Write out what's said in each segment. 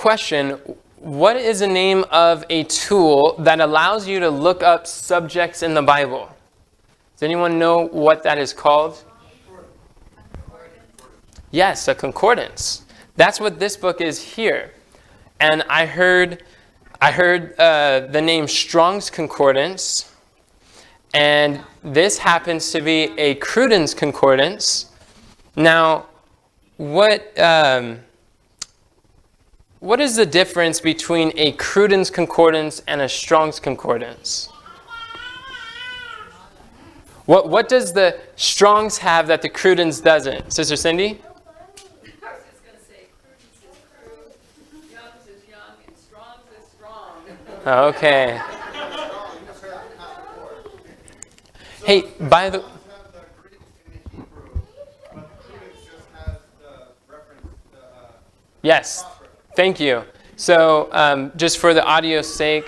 Question, what is the name of a tool that allows you to look up subjects in the Bible? Does anyone know what that is called? Yes, a concordance. That's what this book is here. And I heard the name Strong's Concordance, and this happens to be a Cruden's Concordance. Now, what is the difference between a Cruden's Concordance and a Strong's Concordance? What does the Strong's have that the Cruden's doesn't? Sister Cindy? I was just going to say, Cruden's is crude, Young's is young, and Strong's is strong. Okay. Hey, by the... Yes, thank you. So just for the audio's sake,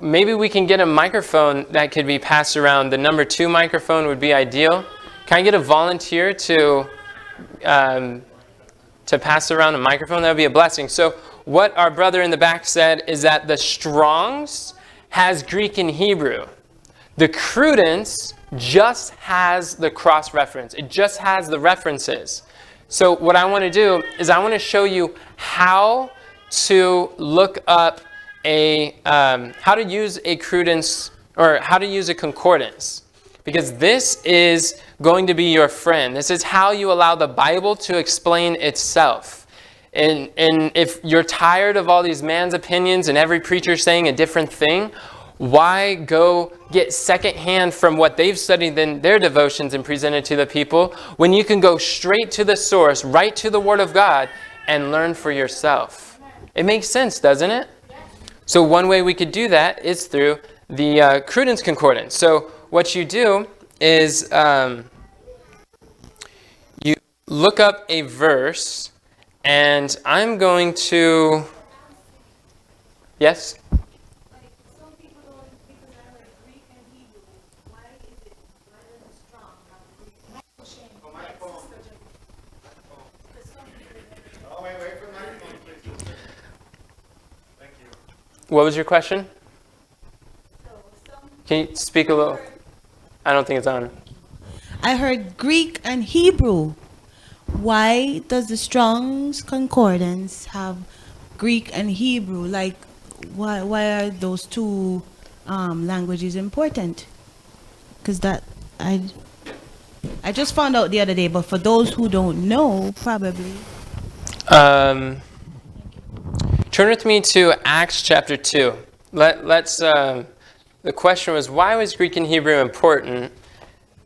maybe we can get a microphone that could be passed around. The number 2 microphone would be ideal. Can I get a volunteer to pass around a microphone? That would be a blessing. So what our brother in the back said is that the Strong's has Greek and Hebrew. The Cruden's just has the cross-reference. It just has the references. So what I want to do is I want to show you how to look up how to use a Cruden's, or how to use a concordance. Because this is going to be your friend. This is how you allow the Bible to explain itself. And if you're tired of all these man's opinions and every preacher saying a different thing, why go get secondhand from what they've studied in their devotions and presented to the people, when you can go straight to the source, right to the Word of God, and learn for yourself? It makes sense, doesn't it? So one way we could do that is through the Cruden's Concordance. So what you do is you look up a verse, and I'm going to... Yes? What was your question? Can you speak a little? I don't think it's on. I heard Greek and Hebrew. Why does the Strong's Concordance have Greek and Hebrew? Like, why are those two languages important? Because that I just found out the other day, but for those who don't know, probably. Turn with me to Acts chapter 2. Let's. The question was, why was Greek and Hebrew important?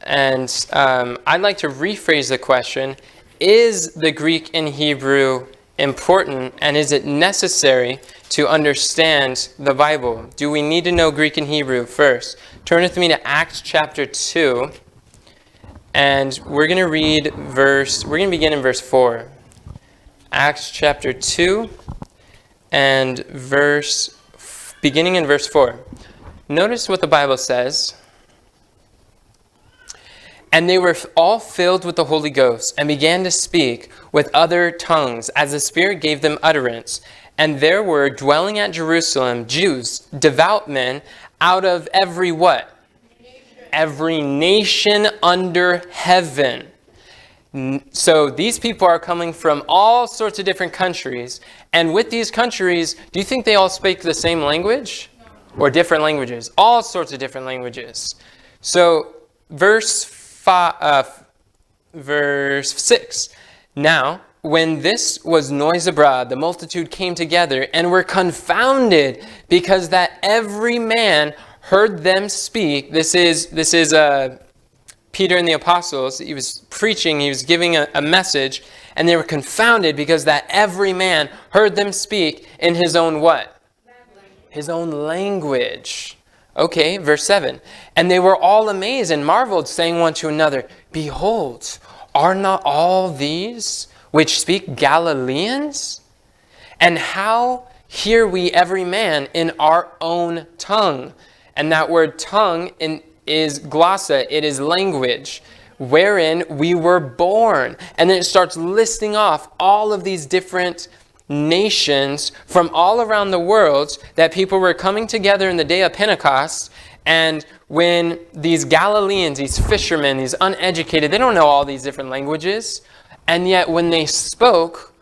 And I'd like to rephrase the question: is the Greek and Hebrew important, and is it necessary to understand the Bible? Do we need to know Greek and Hebrew first? Turn with me to Acts chapter 2, and we're going to begin in verse 4. Acts chapter 2 and beginning in verse 4. Notice what the Bible says. And they were all filled with the Holy Ghost and began to speak with other tongues as the Spirit gave them utterance. And there were dwelling at Jerusalem Jews, devout men, out of every what? Every nation under heaven. So these people are coming from all sorts of different countries. And with these countries, do you think they all speak the same language? Or different languages? All sorts of different languages. So verse 6. Now, when this was noise abroad, the multitude came together and were confounded, because that every man heard them speak. This is Peter and the apostles. He was preaching, he was giving a message, and they were confounded because that every man heard them speak in his own what? His own language. Okay, verse 7. And they were all amazed and marveled, saying one to another, Behold, are not all these which speak Galileans? And how hear we every man in our own tongue? And that word tongue is glossa, it is language, wherein we were born. And then it starts listing off all of these different nations from all around the world, that people were coming together in the day of Pentecost. And when these Galileans, these fishermen, these uneducated, they don't know all these different languages. And yet when they spoke,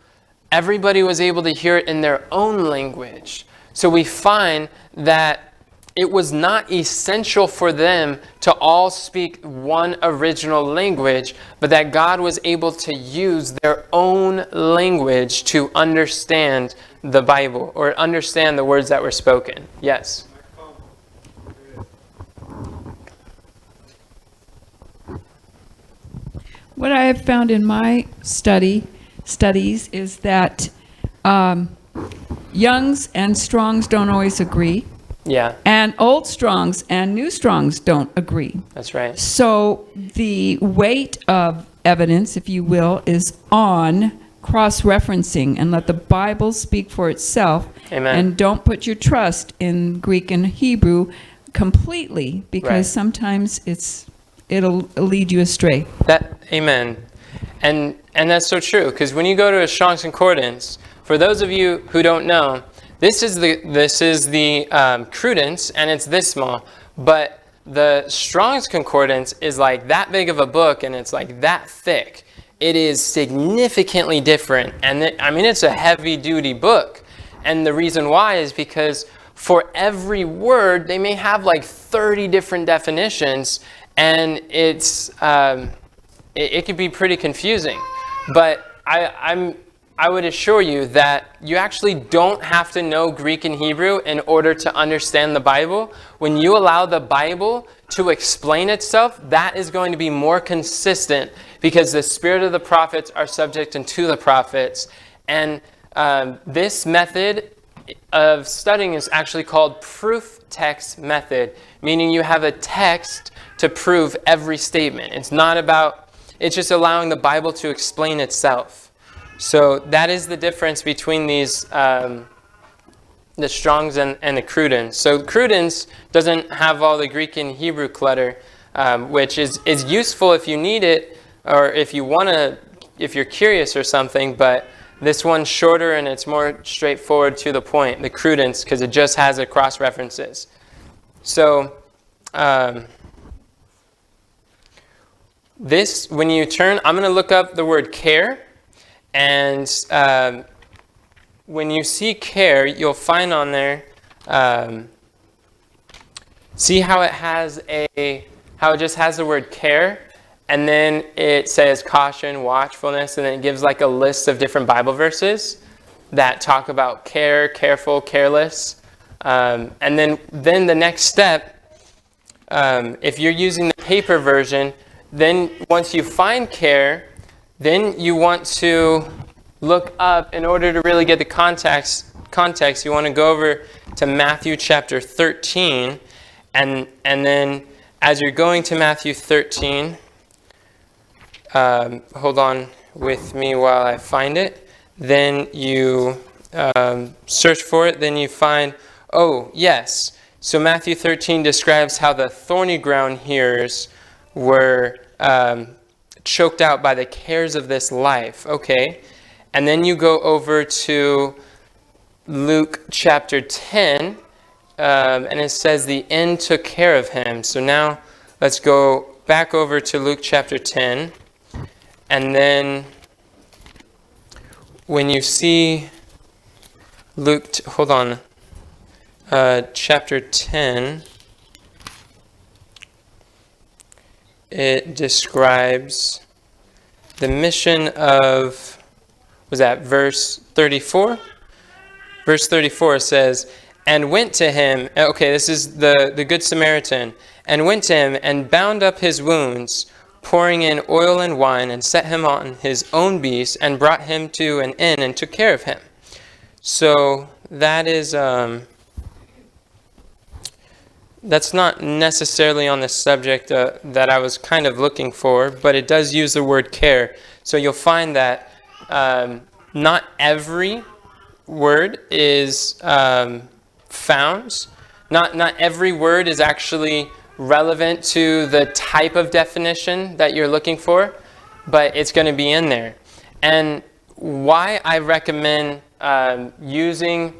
everybody was able to hear it in their own language. So we find that it was not essential for them to all speak one original language, but that God was able to use their own language to understand the Bible or understand the words that were spoken. Yes? What I have found in my studies is that Youngs and Strongs don't always agree. Yeah. And Old Strongs and New Strongs don't agree. That's right. So the weight of evidence, if you will, is on cross-referencing, and let the Bible speak for itself. Amen. And don't put your trust in Greek and Hebrew completely, because Right. sometimes it'll lead you astray. Amen. And that's so true, because when you go to a Strong's Concordance, for those of you who don't know, this is the Crudence, and it's this small. But the Strong's Concordance is like that big of a book, and it's like that thick. It is significantly different, and it's a heavy-duty book. And the reason why is because for every word, they may have like 30 different definitions, and it could be pretty confusing. But I would assure you that you actually don't have to know Greek and Hebrew in order to understand the Bible. When you allow the Bible to explain itself, that is going to be more consistent, because the spirit of the prophets are subject unto the prophets. And this method of studying is actually called proof text method, meaning you have a text to prove every statement. It's just allowing the Bible to explain itself. So that is the difference between these, the Strong's and the Crudence. So Crudence doesn't have all the Greek and Hebrew clutter, which is useful if you need it, or if you're curious or something, but this one's shorter and it's more straightforward to the point, the Crudence, because it just has the cross-references. So when you turn, I'm going to look up the word care. And when you see care, you'll find on there, see how it just has the word care, and then it says caution, watchfulness, and then it gives like a list of different Bible verses that talk about care, careful, careless. And then the next step, if you're using the paper version, then once you find care, then you want to look up, in order to really get the context, you want to go over to Matthew chapter 13. And then as you're going to Matthew 13, hold on with me while I find it. Then you search for it. Then you find, oh, yes. So Matthew 13 describes how the thorny ground hearers were choked out by the cares of this life. Okay. And then you go over to Luke chapter 10, and it says the end took care of him. So now let's go back over to Luke chapter 10. And then when you see Luke, chapter 10, it describes the mission of, was that verse 34? Verse 34 says, and went to him, okay, this is the Good Samaritan, and went to him and bound up his wounds, pouring in oil and wine, and set him on his own beast, and brought him to an inn and took care of him. So that is, that's not necessarily on the subject that I was kind of looking for, but it does use the word care. So you'll find that not every word is found. Not every word is actually relevant to the type of definition that you're looking for, but it's going to be in there. And why I recommend using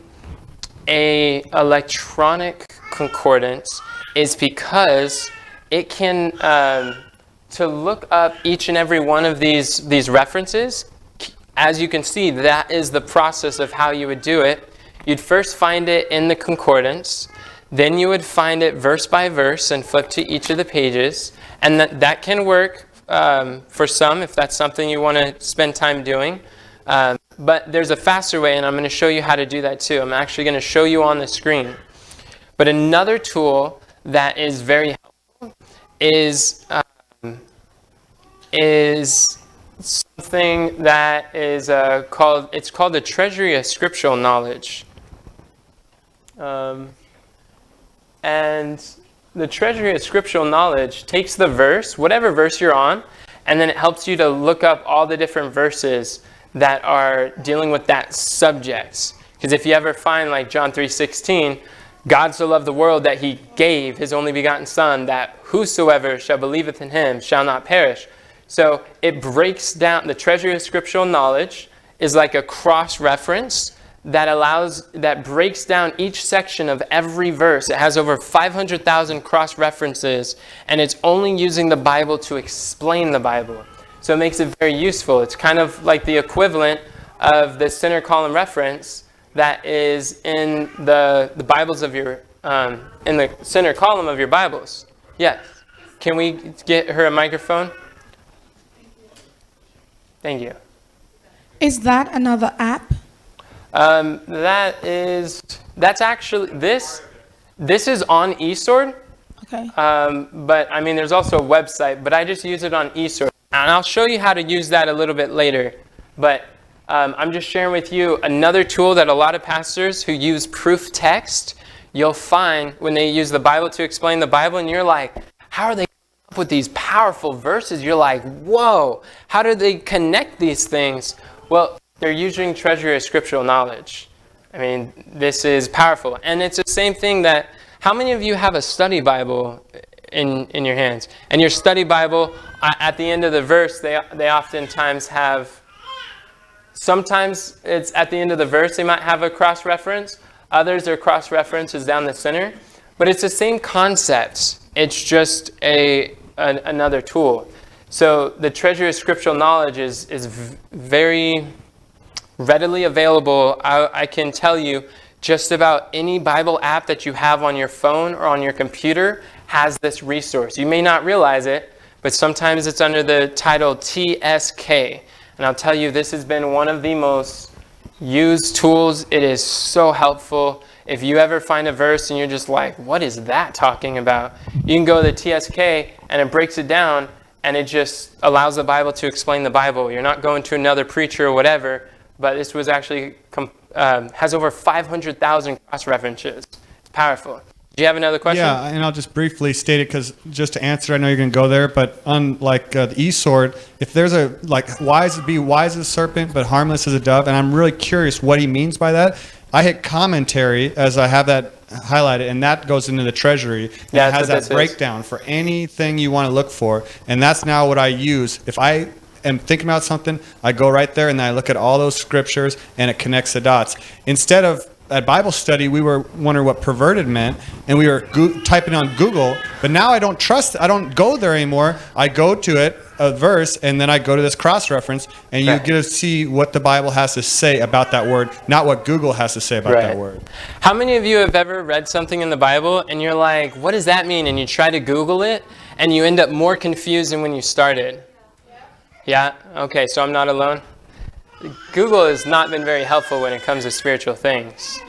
a electronic concordance is because it can, to look up each and every one of these references, as you can see, that is the process of how you would do it. You'd first find it in the concordance, then you would find it verse by verse and flip to each of the pages, and that can work for some if that's something you want to spend time doing. But there's a faster way, and I'm going to show you how to do that too. I'm actually going to show you on the screen. But another tool that is very helpful is something that is called the Treasury of Scriptural knowledge. And the Treasury of Scriptural knowledge takes the verse, whatever verse you're on, and then it helps you to look up all the different verses that are dealing with that subject. Because if you ever find, like John 3:16, God so loved the world that he gave his only begotten Son, that whosoever shall believeth in him shall not perish. So it breaks down, the Treasury of Scriptural knowledge is like a cross-reference that breaks down each section of every verse. It has over 500,000 cross-references, and it's only using the Bible to explain the Bible. So it makes it very useful. It's kind of like the equivalent of the center column reference that is in the Bibles of your, in the center column of your Bibles. Yes. Can we get her a microphone? Thank you. Is that another app? That's actually, this is on eSword. Okay. But I mean, there's also a website, but I just use it on eSword. And I'll show you how to use that a little bit later. But I'm just sharing with you another tool that a lot of pastors who use proof text, you'll find when they use the Bible to explain the Bible, and you're like, how are they coming up with these powerful verses? You're like, whoa, how do they connect these things? Well, they're using Treasury of Scriptural knowledge. I mean, this is powerful. And it's the same thing that, how many of you have a study Bible in your hands? And your study Bible, at the end of the verse, they oftentimes have, sometimes it's at the end of the verse, they might have a cross-reference. Others, their cross-reference is down the center. But it's the same concept. It's just another tool. So the Treasury of Scriptural knowledge is very readily available. I can tell you just about any Bible app that you have on your phone or on your computer has this resource. You may not realize it, but sometimes it's under the title TSK. And I'll tell you, this has been one of the most used tools. It is so helpful. If you ever find a verse and you're just like, what is that talking about? You can go to the TSK and it breaks it down, and it just allows the Bible to explain the Bible. You're not going to another preacher or whatever, but this was actually has over 500,000 cross-references. It's powerful. Do you have another question? Yeah, and I'll just briefly state it, because just to answer, I know you're going to go there, but unlike the eSword, if there's a, like, wise as a serpent, but harmless as a dove, and I'm really curious what he means by that. I hit commentary as I have that highlighted, and that goes into the Treasury. And it has that breakdown for anything you want to look for, and that's now what I use. If I am thinking about something, I go right there and I look at all those scriptures, and it connects the dots. Instead of at Bible study, we were wondering what perverted meant, and we were typing on Google, but now I don't go there anymore. I go to it, a verse, and then I go to this cross-reference, and you get to see what the Bible has to say about that word, not what Google has to say about that word. How many of you have ever read something in the Bible, and you're like, what does that mean? And you try to Google it, and you end up more confused than when you started? Yeah? Okay, so I'm not alone. Google has not been very helpful when it comes to spiritual things.